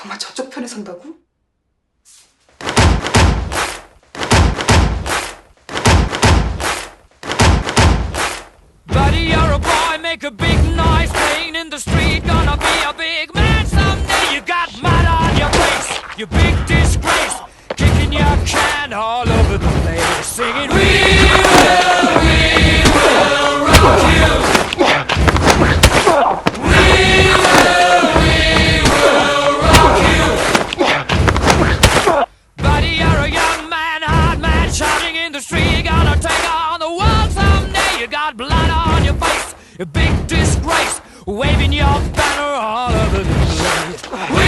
정말 저쪽 편에 선다고? Buddy, you're a boy, make a big noise, playing in the street, gonna be a big man someday. You got mud on your face, you big disgrace, kicking your can all over the place, singing, we will rock you. We will rock you. Buddy, you're a young man, hard man, shouting in the street, gonna take on the world someday. You got blood on your face, a big disgrace, waving your banner all over the place.